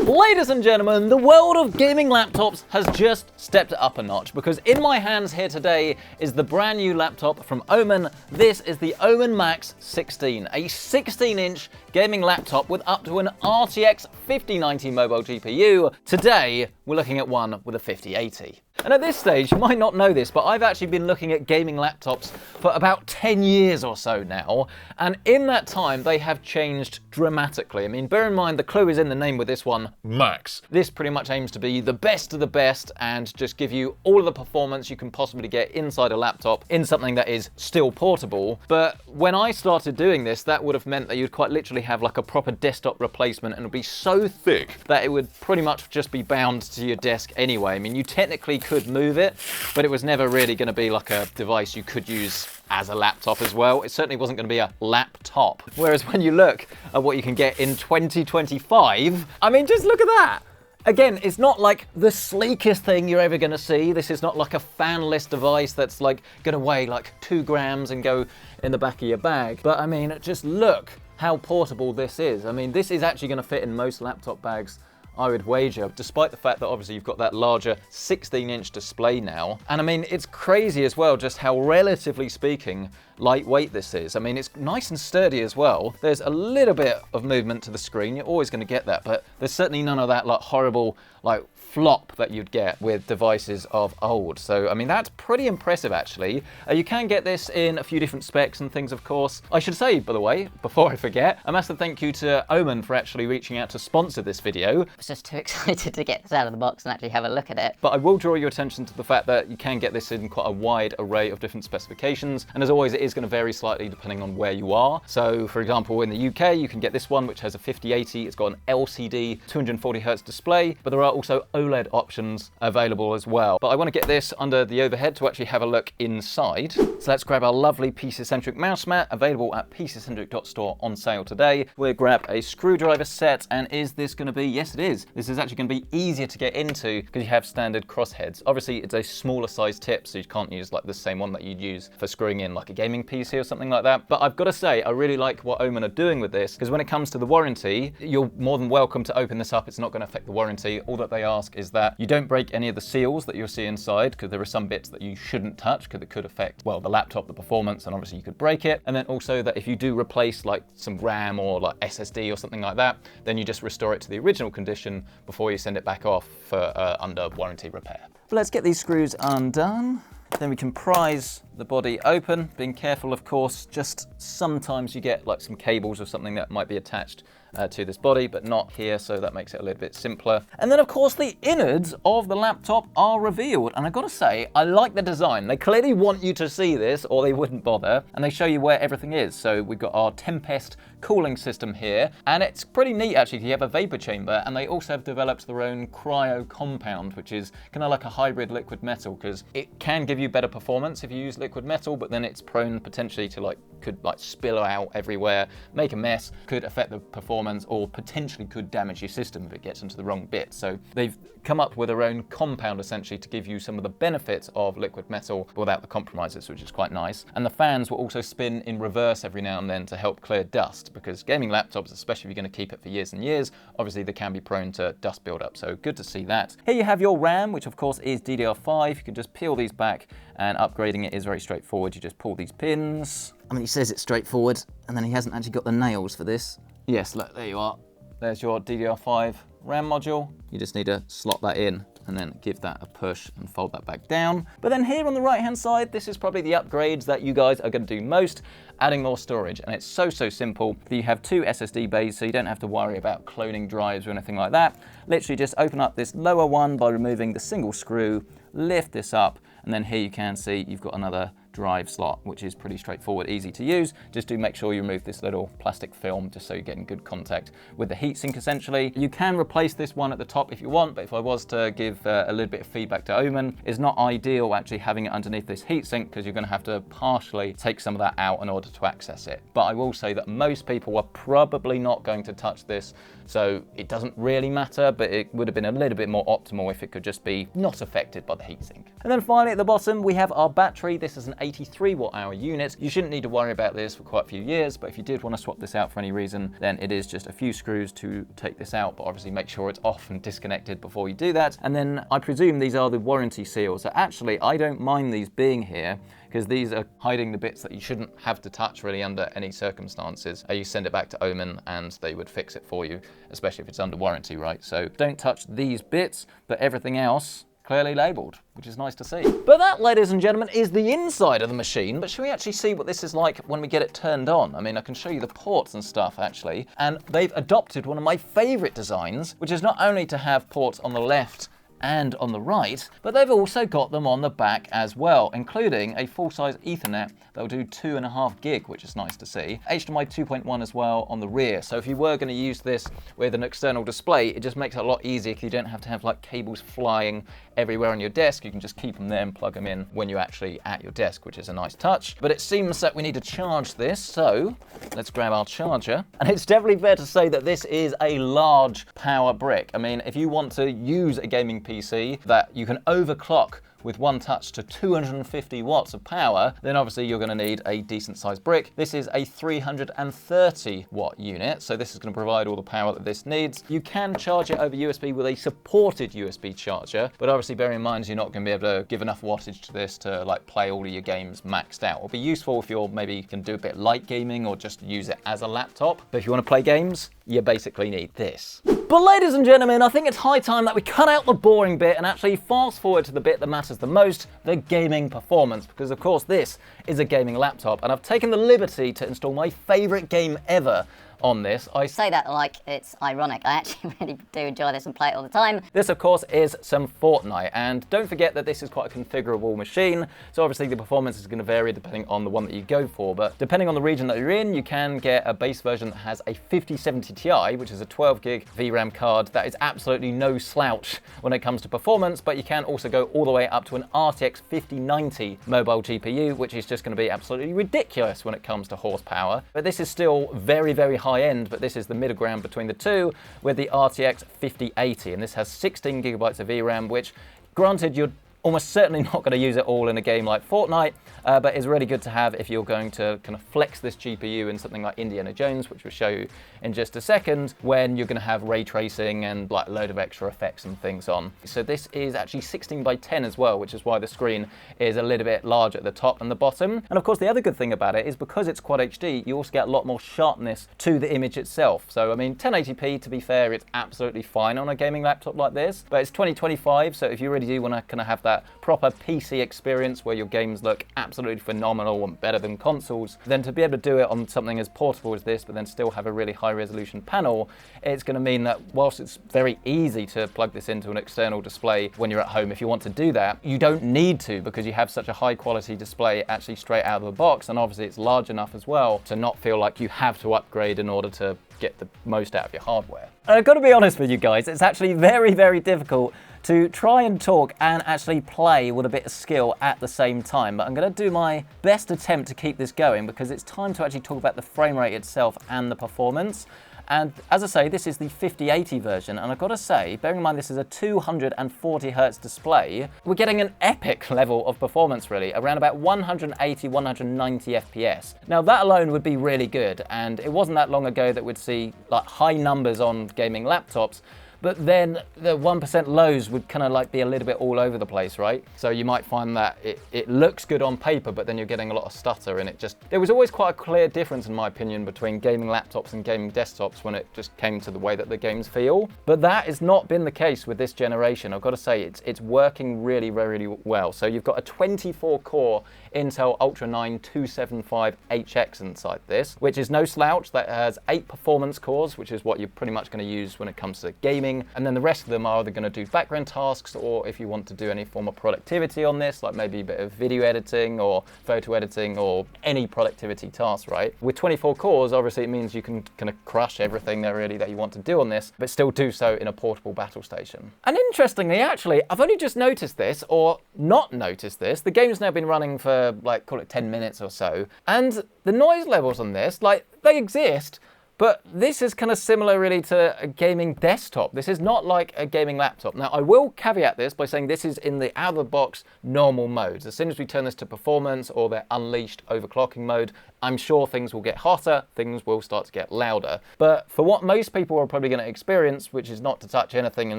Ladies and gentlemen, the world of gaming laptops has just stepped it up a notch because in my hands here today is the brand new laptop from OMEN. This is the OMEN Max 16, a 16-inch gaming laptop with up to an RTX 5090 mobile GPU. Today, we're looking at one with a 5080. And at this stage, you might not know this, but I've actually been looking at gaming laptops for about 10 years or so now. And in that time, they have changed dramatically. I mean, bear in mind, the clue is in the name with this one, Max. This pretty much aims to be the best of the best and just give you all of the performance you can possibly get inside a laptop in something that is still portable. But when I started doing this, that would have meant that you'd quite literally have like a proper desktop replacement and it would be so thick that it would pretty much just be bound to your desk anyway. I mean, you technically could move it, but it was never really going to be like a device you could use as a laptop as well. It certainly wasn't going to be a laptop. Whereas when you look at what you can get in 2025, I mean, just look at that. Again, it's not like the sleekest thing you're ever going to see. This is not like a fanless device that's like going to weigh like 2 grams and go in the back of your bag. But I mean, just look how portable this is. I mean, this is actually going to fit in most laptop bags, I would wager, despite the fact that obviously you've got that larger 16-inch display now. And I mean, it's crazy as well just how, relatively speaking, lightweight this is. I mean, it's nice and sturdy as well. There's a little bit of movement to the screen. You're always going to get that, but there's certainly none of that like horrible like flop that you'd get with devices of old. So, I mean, that's pretty impressive actually. You can get this in a few different specs and things, of course. I should say, by the way, before I forget, a massive thank you to OMEN for actually reaching out to sponsor this video. I was just too excited to get this out of the box and actually have a look at it. But I will draw your attention to the fact that you can get this in quite a wide array of different specifications. And as always, it is going to vary slightly depending on where you are. So, for example, in the UK, you can get this one, which has a 5080. It's got an LCD 240Hz display, but there are also OLED options available as well. But I want to get this under the overhead to actually have a look inside. So let's grab our lovely PC-centric mouse mat, available at pccentric.store on sale today. We'll grab a screwdriver set, and is this going to be? Yes, it is. This is actually going to be easier to get into because you have standard crossheads. Obviously, it's a smaller size tip, so you can't use like the same one that you'd use for screwing in like a gaming PC or something like that. But I've got to say, I really like what OMEN are doing with this, because when it comes to the warranty, you're more than welcome to open this up. It's not going to affect the warranty. All that they ask is that you don't break any of the seals that you'll see inside, because there are some bits that you shouldn't touch because it could affect, well, the laptop, the performance, and obviously you could break it. And then also that if you do replace like some RAM or like SSD or something like that, then you just restore it to the original condition before you send it back off for under warranty repair. But let's get these screws undone. Then we can prise the body open, being careful, of course. Just sometimes you get like some cables or something that might be attached to this body, but not here, so that makes it a little bit simpler. And then, of course, the innards of the laptop are revealed. And I've got to say, I like the design. They clearly want you to see this, or they wouldn't bother. And they show you where everything is. So we've got our Tempest cooling system here, and it's pretty neat actually. You have a vapor chamber, and they also have developed their own cryo compound, which is kind of like a hybrid liquid metal, because it can give you better performance if you use liquid metal, but then it's prone potentially to could spill out everywhere, make a mess, could affect the performance, or potentially could damage your system if it gets into the wrong bit. So they've come up with their own compound essentially to give you some of the benefits of liquid metal without the compromises, which is quite nice. And the fans will also spin in reverse every now and then to help clear dust, because gaming laptops, especially if you're going to keep it for years and years, obviously they can be prone to dust buildup. So good to see that. Here you have your RAM, which of course is DDR5. You can just peel these back, and upgrading it is very straightforward. You just pull these pins. I mean, he says it's straightforward, and then he hasn't actually got the nails for this. Yes, look, there you are. There's your DDR5 RAM module. You just need to slot that in and then give that a push and fold that back down. But then here on the right-hand side, this is probably the upgrades that you guys are going to do most, adding more storage. And it's so simple. You have 2 SSD bays, so you don't have to worry about cloning drives or anything like that. Literally just open up this lower one by removing the single screw, lift this up, and then here you can see you've got another drive slot, which is pretty straightforward, easy to use. Just do make sure you remove this little plastic film just so you're getting good contact with the heatsink essentially. You can replace this one at the top if you want, but if I was to give a little bit of feedback to OMEN, it's not ideal actually having it underneath this heatsink, because you're going to have to partially take some of that out in order to access it. But I will say that most people are probably not going to touch this, so it doesn't really matter, but it would have been a little bit more optimal if it could just be not affected by the heatsink. And then finally at the bottom we have our battery. This is an 83 watt-hour unit. You shouldn't need to worry about this for quite a few years, but if you did want to swap this out for any reason, then it is just a few screws to take this out, but obviously make sure it's off and disconnected before you do that. And then I presume these are the warranty seals. So actually, I don't mind these being here, because these are hiding the bits that you shouldn't have to touch really under any circumstances. You send it back to OMEN and they would fix it for you, especially if it's under warranty, right? So don't touch these bits, but everything else clearly labeled, which is nice to see. But that, ladies and gentlemen, is the inside of the machine. But should we actually see what this is like when we get it turned on? I mean, I can show you the ports and stuff, actually. And they've adopted one of my favorite designs, which is not only to have ports on the left and on the right, but they've also got them on the back as well, including a full-size Ethernet that will do 2.5 gig, which is nice to see. HDMI 2.1 as well on the rear. So if you were going to use this with an external display, it just makes it a lot easier because you don't have to have like cables flying everywhere on your desk. You can just keep them there and plug them in when you're actually at your desk, which is a nice touch. But it seems that we need to charge this, so let's grab our charger. And it's definitely fair to say that this is a large power brick. I mean, if you want to use a gaming PC that you can overclock with one touch to 250 watts of power, then obviously you're going to need a decent sized brick. This is a 330 watt unit, so this is going to provide all the power that this needs. You can charge it over USB with a supported USB charger, but obviously bear in mind you're not going to be able to give enough wattage to this to like play all of your games maxed out. It'll be useful if you're maybe can do a bit light gaming or just use it as a laptop, but if you want to play games, you basically need this. But ladies and gentlemen, I think it's high time that we cut out the boring bit and actually fast forward to the bit that matters the most, the gaming performance, because of course this is a gaming laptop and I've taken the liberty to install my favorite game ever on this. I say that like it's ironic. I actually really do enjoy this and play it all the time. This, of course, is some Fortnite, and don't forget that this is quite a configurable machine, so obviously the performance is going to vary depending on the one that you go for, but depending on the region that you're in, you can get a base version that has a 5070 Ti, which is a 12 gig VRAM card that is absolutely no slouch when it comes to performance, but you can also go all the way up to an RTX 5090 mobile GPU, which is just going to be absolutely ridiculous when it comes to horsepower. But this is still very, very high end, but this is the middle ground between the two with the RTX 5080, and this has 16 gigabytes of VRAM, which granted you're almost certainly not going to use it all in a game like Fortnite, but it's really good to have if you're going to kind of flex this GPU in something like Indiana Jones, which we'll show you in just a second, when you're going to have ray tracing and like a load of extra effects and things on. So this is actually 16 by 10 as well, which is why the screen is a little bit larger at the top and the bottom. And of course the other good thing about it is because it's quad HD, you also get a lot more sharpness to the image itself. So I mean 1080p, to be fair, it's absolutely fine on a gaming laptop like this, but it's 2025, so if you really do want to kind of have that proper PC experience where your games look absolutely phenomenal and better than consoles, then to be able to do it on something as portable as this, but then still have a really high resolution panel, it's going to mean that whilst it's very easy to plug this into an external display when you're at home, if you want to do that, you don't need to, because you have such a high quality display actually straight out of the box, and obviously it's large enough as well to not feel like you have to upgrade in order to get the most out of your hardware. And I've got to be honest with you guys, it's actually very, very difficult to try and talk and actually play with a bit of skill at the same time. But I'm going to do my best attempt to keep this going, because it's time to actually talk about the frame rate itself and the performance. And as I say, this is the 5080 version, and I've got to say, bearing in mind this is a 240 Hz display, we're getting an epic level of performance really, around about 180, 190 FPS. Now that alone would be really good, and it wasn't that long ago that we'd see like high numbers on gaming laptops, but then the 1% lows would kind of like be a little bit all over the place, right? So you might find that it looks good on paper, but then you're getting a lot of stutter, and there was always quite a clear difference in my opinion between gaming laptops and gaming desktops when it just came to the way that the games feel. But that has not been the case with this generation. I've got to say it's working really, really well. So you've got a 24 core Intel Ultra 9 275HX inside this, which is no slouch. That has 8 performance cores, which is what you're pretty much going to use when it comes to gaming. And then the rest of them are either going to do background tasks, or if you want to do any form of productivity on this, like maybe a bit of video editing or photo editing or any productivity task, right? With 24 cores, obviously it means you can kind of crush everything there really that you want to do on this, but still do so in a portable battle station. And interestingly, actually, I've only just noticed this, or not noticed this. The game's now been running for like, call it 10 minutes or so, and the noise levels on this, like, they exist, But this is kind of similar really to a gaming desktop. This is not like a gaming laptop. Now, I will caveat this by saying this is in the out-of-the-box normal modes. As soon as we turn this to performance or their unleashed overclocking mode, I'm sure things will get hotter, things will start to get louder. But for what most people are probably going to experience, which is not to touch anything and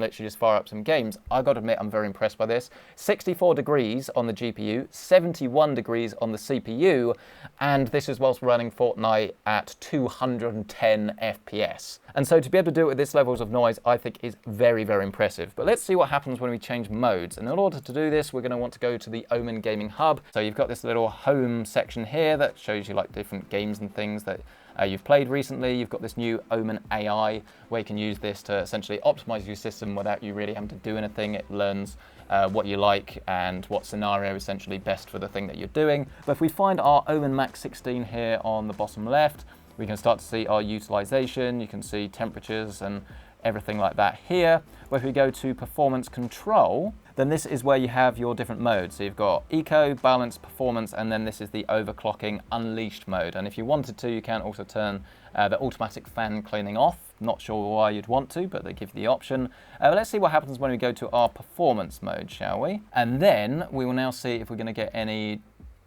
literally just fire up some games, I've got to admit I'm very impressed by this. 64 degrees on the GPU, 71 degrees on the CPU, and this is whilst running Fortnite at 210 FPS. And so to be able to do it with this levels of noise, I think is very, very impressive. But let's see what happens when we change modes. And in order to do this, we're going to want to go to the OMEN Gaming Hub. So you've got this little home section here that shows you like different games and things that you've played recently. You've got this new OMEN AI where you can use this to essentially optimize your system without you really having to do anything. It learns what you like and what scenario is essentially best for the thing that you're doing. But if we find our OMEN Max 16 here on the bottom left, we can start to see our utilization. You can see temperatures and everything like that here. But if we go to performance control, then this is where you have your different modes. So you've got eco, balance, performance, and then this is the overclocking unleashed mode. And if you wanted to, you can also turn the automatic fan cleaning off. Not sure why you'd want to, but they give you the option. Let's see what happens when we go to our performance mode, shall we? And then we will now see if we're going to get any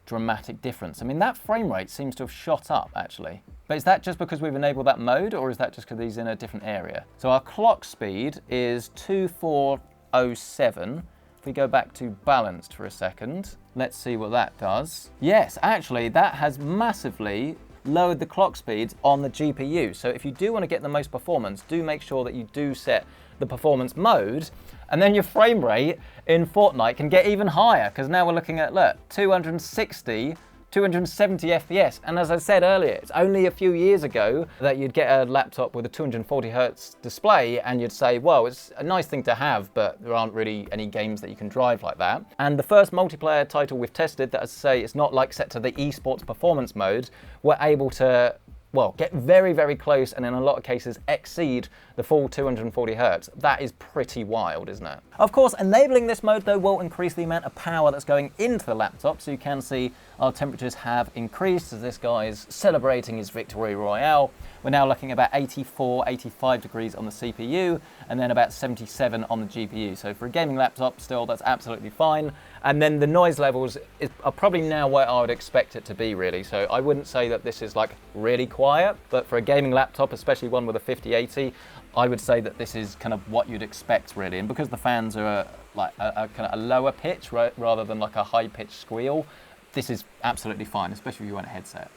dramatic difference. I mean, that frame rate seems to have shot up, actually. But is that just because we've enabled that mode, or is that just because he's in a different area? So our clock speed is 2407. If we go back to balanced for a second, let's see what that does. Yes, actually, that has massively lowered the clock speeds on the GPU. So if you do want to get the most performance, do make sure that you do set the performance mode, and then your frame rate in Fortnite can get even higher, because now we're looking at, look, 270 FPS. And as I said earlier, it's only a few years ago that you'd get a laptop with a 240 hertz display and you'd say, well, it's a nice thing to have, but there aren't really any games that you can drive like that. And the first multiplayer title we've tested that, as I say, it's not like set to the esports performance mode, we're able to, well, get very, very close and in a lot of cases exceed the full 240 hertz. That is pretty wild, isn't it? Of course, enabling this mode though will increase the amount of power that's going into the laptop, so you can see our temperatures have increased as this guy is celebrating his victory royale. We're now looking at about 84, 85 degrees on the CPU and then about 77 on the GPU. So for a gaming laptop still, that's absolutely fine. And then the noise levels are probably now where I would expect it to be, really. So I wouldn't say that this is like really quiet, but for a gaming laptop, especially one with a 5080, I would say that this is kind of what you'd expect, really. And because the fans are like a kind of a lower pitch rather than like a high pitched squeal, this is absolutely fine, especially if you want a headset.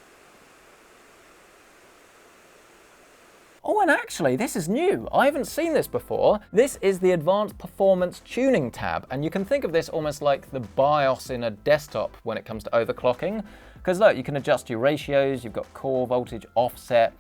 Oh, and actually, this is new. I haven't seen this before. This is the Advanced Performance Tuning tab, and you can think of this almost like the BIOS in a desktop when it comes to overclocking. Because look, you can adjust your ratios, you've got core voltage offset,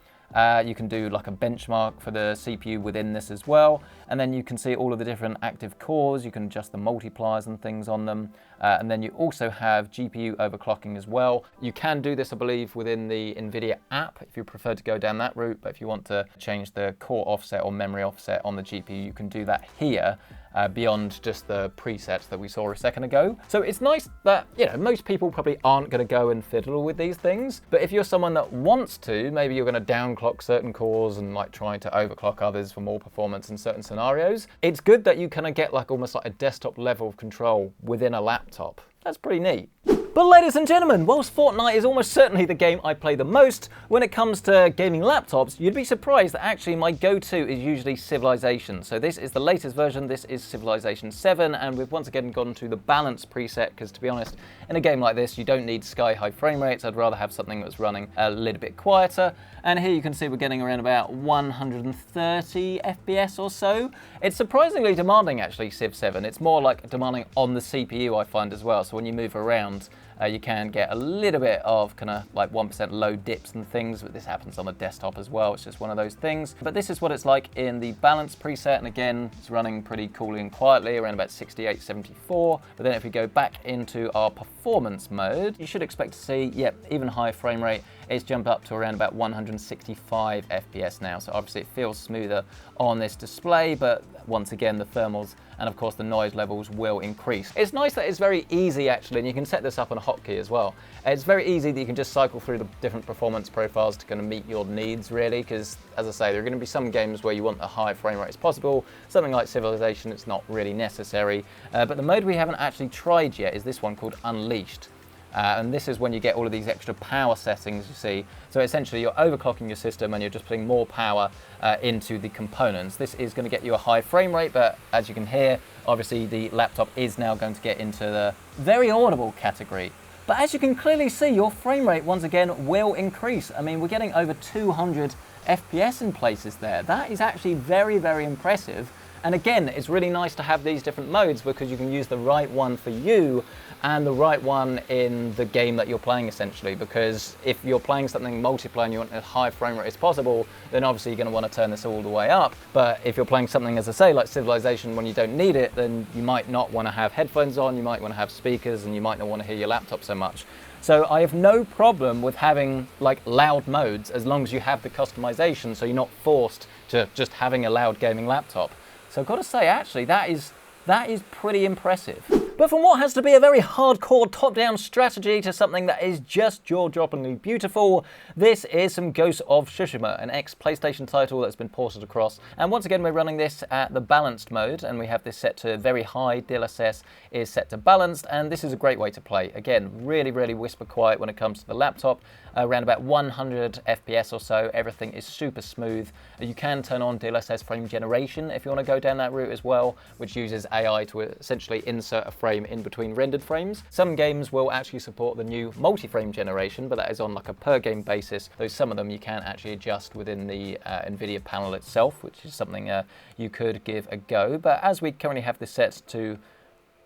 you can do like a benchmark for the CPU within this as well, and then you can see all of the different active cores, you can adjust the multipliers and things on them, and then you also have GPU overclocking as well. You can do this, I believe, within the NVIDIA app if you prefer to go down that route, but if you want to change the core offset or memory offset on the GPU, you can do that here. Beyond just the presets that we saw a second ago. So it's nice that, you know, most people probably aren't going to go and fiddle with these things, but if you're someone that wants to, maybe you're going to downclock certain cores and like trying to overclock others for more performance in certain scenarios, it's good that you kind of get like almost like a desktop level of control within a laptop. That's pretty neat. But ladies and gentlemen, whilst Fortnite is almost certainly the game I play the most, when it comes to gaming laptops, you'd be surprised that actually my go-to is usually Civilization. So this is the latest version, this is Civilization 7, and we've once again gone to the balance preset, because to be honest, in a game like this, you don't need sky-high frame rates. I'd rather have something that's running a little bit quieter. And here you can see we're getting around about 130 FPS or so. It's surprisingly demanding, actually, Civ 7. It's more like demanding on the CPU, I find, as well. So when you move around, you can get a little bit of kind of like 1% low dips and things, but this happens on the desktop as well. It's just one of those things. But this is what it's like in the balance preset, and again, it's running pretty coolly and quietly, around about 68, 74. But then if we go back into our performance mode, you should expect to see, yep, even higher frame rate. it's jumped up to around about 165 FPS now. So obviously it feels smoother on this display, but once again, the thermals and of course the noise levels will increase. It's nice that it's very easy actually, and you can set this up on a hotkey as well. It's very easy that you can just cycle through the different performance profiles to kind of meet your needs really, because as I say, there are going to be some games where you want a high frame rate as possible. Something like Civilization, it's not really necessary. But the mode we haven't actually tried yet is this one called Unleashed. And this is when you get all of these extra power settings, you see. So essentially you're overclocking your system and you're just putting more power into the components. This is going to get you a high frame rate, but as you can hear, obviously the laptop is now going to get into the very audible category. But as you can clearly see, your frame rate once again will increase. I mean, we're getting over 200 FPS in places there. That is actually very, very impressive. And again, it's really nice to have these different modes because you can use the right one for you and the right one in the game that you're playing essentially. Because if you're playing something multiplayer and you want a high frame rate as possible, then obviously you're going to want to turn this all the way up. But if you're playing something, as I say, like Civilization, when you don't need it, then you might not want to have headphones on, you might want to have speakers, and you might not want to hear your laptop so much. So I have no problem with having like loud modes as long as you have the customization, so you're not forced to just having a loud gaming laptop. So I've got to say, actually, that is pretty impressive. But from what has to be a very hardcore top-down strategy to something that is just jaw-droppingly beautiful, this is some Ghost of Tsushima, an ex-PlayStation title that's been ported across. And once again, we're running this at the balanced mode, and we have this set to very high. DLSS is set to balanced, and this is a great way to play. Again, really, really whisper quiet when it comes to the laptop. Around about 100 FPS or so, everything is super smooth. You can turn on DLSS frame generation if you want to go down that route as well, which uses AI to essentially insert a frame in between rendered frames. Some games will actually support the new multi-frame generation, but that is on like a per game basis, though some of them you can actually adjust within the NVIDIA panel itself, which is something you could give a go. But as we currently have this set to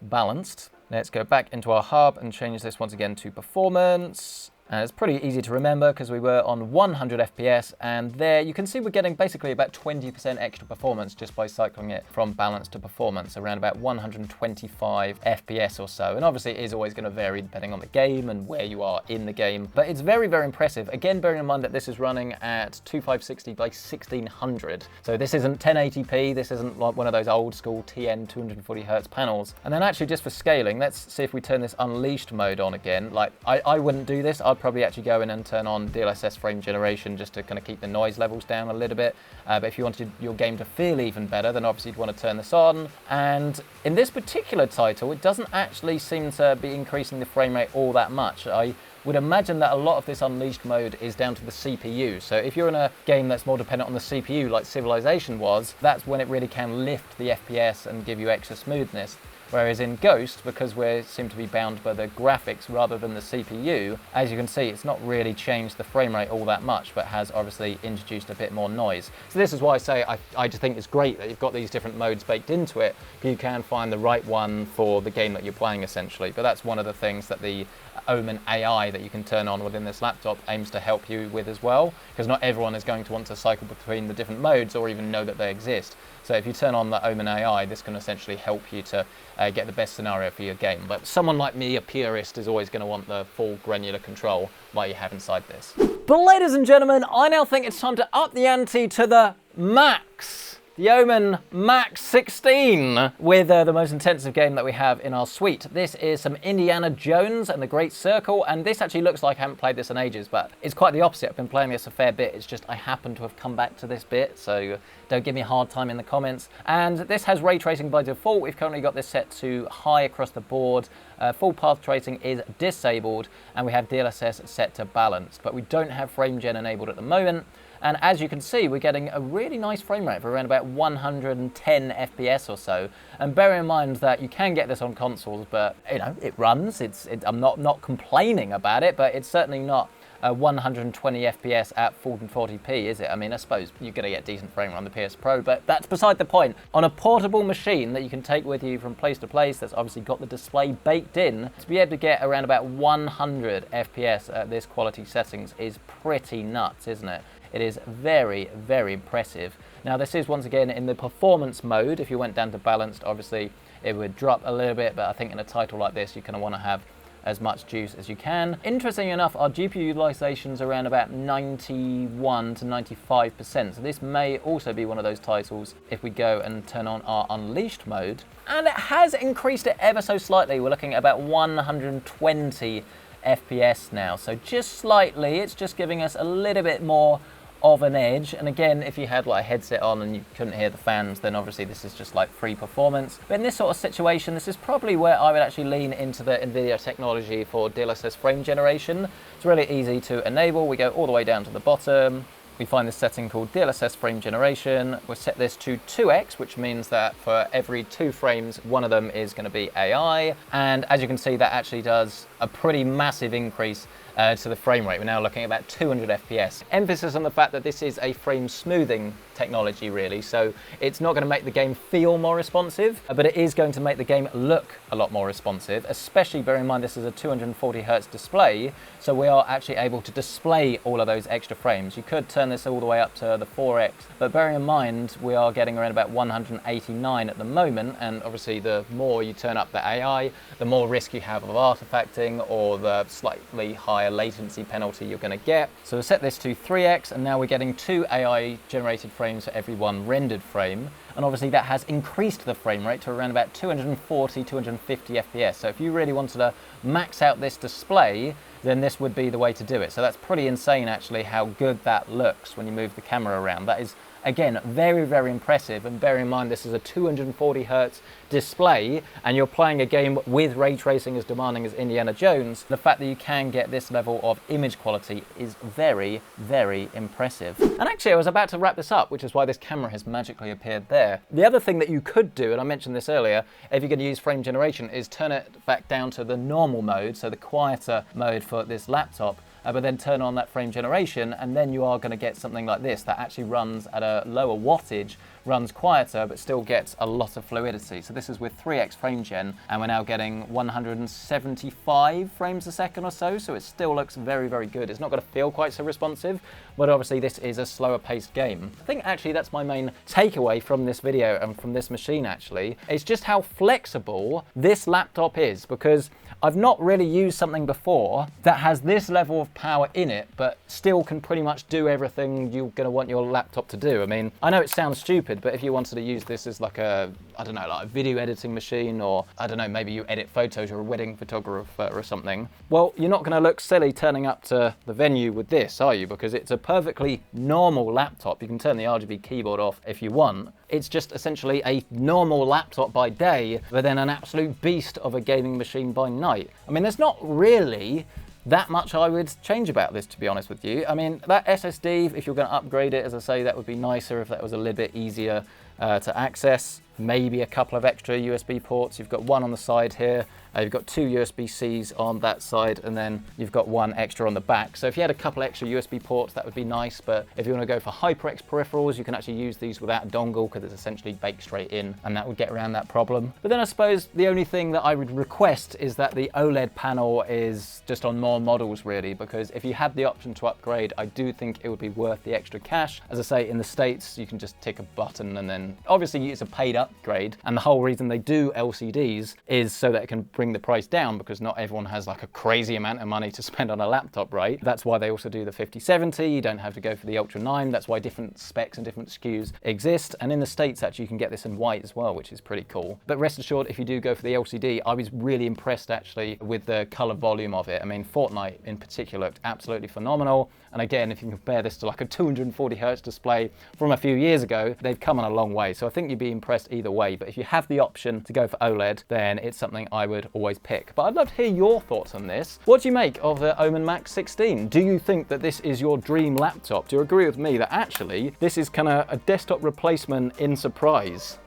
balanced, let's go back into our hub and change this once again to performance. And it's pretty easy to remember because we were on 100 FPS, and there you can see we're getting basically about 20% extra performance just by cycling it from balance to performance, around about 125 FPS or so. And obviously it is always going to vary depending on the game and where you are in the game, but it's very, very impressive. Again, bearing in mind that this is running at 2560 by 1600. So this isn't 1080p, this isn't like one of those old school TN 240 Hertz panels. And then actually just for scaling, let's see if we turn this Unleashed mode on again. Like I wouldn't do this. I'd probably actually go in and turn on DLSS frame generation just to kind of keep the noise levels down a little bit. But if you wanted your game to feel even better, then obviously you'd want to turn this on. And in this particular title, it doesn't actually seem to be increasing the frame rate all that much. I would imagine that a lot of this Unleashed mode is down to the CPU. So if you're in a game that's more dependent on the CPU, like Civilization was, that's when it really can lift the FPS and give you extra smoothness. Whereas in Ghost, because we seem to be bound by the graphics rather than the CPU, as you can see, it's not really changed the frame rate all that much, but has obviously introduced a bit more noise. So this is why I say I just think it's great that you've got these different modes baked into it, but you can find the right one for the game that you're playing essentially. But that's one of the things that the OMEN AI that you can turn on within this laptop aims to help you with as well, because not everyone is going to want to cycle between the different modes or even know that they exist. So if you turn on the OMEN AI, this can essentially help you to get the best scenario for your game. But someone like me, a purist, is always going to want the full granular control like you have inside this. But ladies and gentlemen, I now think it's time to up the ante to the max. The OMEN Max 16 with the most intensive game that we have in our suite. This is some Indiana Jones and the Great Circle, and this actually looks like I haven't played this in ages, but it's quite the opposite. I've been playing this a fair bit. It's just I happen to have come back to this bit, so don't give me a hard time in the comments. And this has ray tracing by default. We've currently got this set to high across the board. Full path tracing is disabled, and we have DLSS set to balanced, but we don't have frame gen enabled at the moment. And as you can see, we're getting a really nice frame rate for around about 110 FPS or so. And bear in mind that you can get this on consoles, but you know, it runs. I'm not complaining about it, but it's certainly not 120 FPS at 1440p, is it? I mean, I suppose you're going to get decent frame rate on the PS Pro, but that's beside the point. On a portable machine that you can take with you from place to place, that's obviously got the display baked in, to be able to get around about 100 FPS at this quality settings is pretty nuts, isn't it? It is very, very impressive. Now this is once again in the performance mode. If you went down to balanced, obviously it would drop a little bit, but I think in a title like this, you kind of want to have as much juice as you can. Interestingly enough, our GPU utilization is around about 91 to 95%. So this may also be one of those titles if we go and turn on our Unleashed mode. And it has increased it ever so slightly. We're looking at about 120 FPS now. So just slightly, it's just giving us a little bit more of an edge. And again, if you had like a headset on and you couldn't hear the fans, then obviously this is just like free performance. But in this sort of situation, this is probably where I would actually lean into the NVIDIA technology for DLSS frame generation. It's really easy to enable. We go all the way down to the bottom. We find this setting called DLSS frame generation. We'll set this to 2x, which means that for every 2 frames, one of them is going to be AI. And as you can see, that actually does a pretty massive increase to the frame rate. We're now looking at about 200 FPS. Emphasis on the fact that this is a frame smoothing technology, really. So it's not going to make the game feel more responsive, but it is going to make the game look a lot more responsive, especially bear in mind this is a 240 Hertz display. So we are actually able to display all of those extra frames. You could turn this all the way up to the 4x, but bearing in mind we are getting around about 189 at the moment, and obviously the more you turn up the AI, the more risk you have of artifacting or the slightly higher latency penalty you're going to get. So we'll set this to 3x, and now we're getting 2 AI generated frames for every 1 rendered frame. And obviously that has increased the frame rate to around about 240, 250 FPS. So if you really wanted to max out this display, then this would be the way to do it. So that's pretty insane actually how good that looks when you move the camera around. That is, again, very, very impressive. And bear in mind, this is a 240 Hertz display and you're playing a game with ray tracing as demanding as Indiana Jones. The fact that you can get this level of image quality is very, very impressive. And actually I was about to wrap this up, which is why this camera has magically appeared there. The other thing that you could do, and I mentioned this earlier, if you're going to use frame generation, is turn it back down to the normal mode, so the quieter mode for this laptop, but then turn on that frame generation, and then you are going to get something like this that actually runs at a lower wattage, runs quieter, but still gets a lot of fluidity. So this is with 3x frame gen, and we're now getting 175 frames a second or so, so it still looks very, very good. It's not going to feel quite so responsive, but obviously this is a slower paced game. I think actually that's my main takeaway from this video and from this machine actually. It's just how flexible this laptop is, because I've not really used something before that has this level of power in it, but still can pretty much do everything you're going to want your laptop to do. I mean, I know it sounds stupid, but if you wanted to use this as like a, I don't know, like a video editing machine, or I don't know, maybe you edit photos, you're a wedding photographer or something, well, you're not going to look silly turning up to the venue with this, are you? Because it's a perfectly normal laptop. You can turn the RGB keyboard off if you want. It's just essentially a normal laptop by day, but then an absolute beast of a gaming machine by night. I mean, there's not really that much I would change about this, to be honest with you. I mean, that SSD, if you're going to upgrade it, as I say, that would be nicer if that was a little bit easier to access. Maybe a couple of extra USB ports. You've got one on the side here, you've got 2 USB-Cs on that side, and then you've got 1 extra on the back. So if you had a couple extra USB ports, that would be nice, but if you want to go for HyperX peripherals, you can actually use these without a dongle because it's essentially baked straight in, and that would get around that problem. But then I suppose the only thing that I would request is that the OLED panel is just on more models, really, because if you had the option to upgrade, I do think it would be worth the extra cash. As I say, in the States, you can just tick a button, and then obviously it's a paid upgrade, and the whole reason they do LCDs is so that it can bring the price down, because not everyone has like a crazy amount of money to spend on a laptop, right? That's why they also do the 5070. You don't have to go for the Ultra 9. That's why different specs and different SKUs exist. And in the States, actually, you can get this in white as well, which is pretty cool. But rest assured, if you do go for the LCD, I was really impressed actually with the color volume of it. I mean, Fortnite in particular looked absolutely phenomenal. And again, if you compare this to like a 240 Hertz display from a few years ago, they've come on a long way. So I think you'd be impressed either way. But if you have the option to go for OLED, then it's something I would always pick. But I'd love to hear your thoughts on this. What do you make of the OMEN Max 16? Do you think that this is your dream laptop? Do you agree with me that actually this is kind of a desktop replacement in surprise?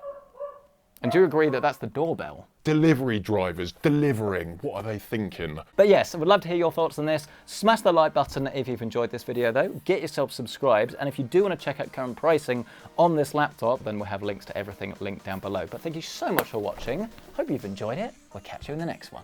And do you agree that that's the doorbell? Delivery drivers delivering. What are they thinking? But yes, I would love to hear your thoughts on this. Smash the like button if you've enjoyed this video though. Get yourself subscribed. And if you do want to check out current pricing on this laptop, then we'll have links to everything linked down below. But thank you so much for watching. Hope you've enjoyed it. We'll catch you in the next one.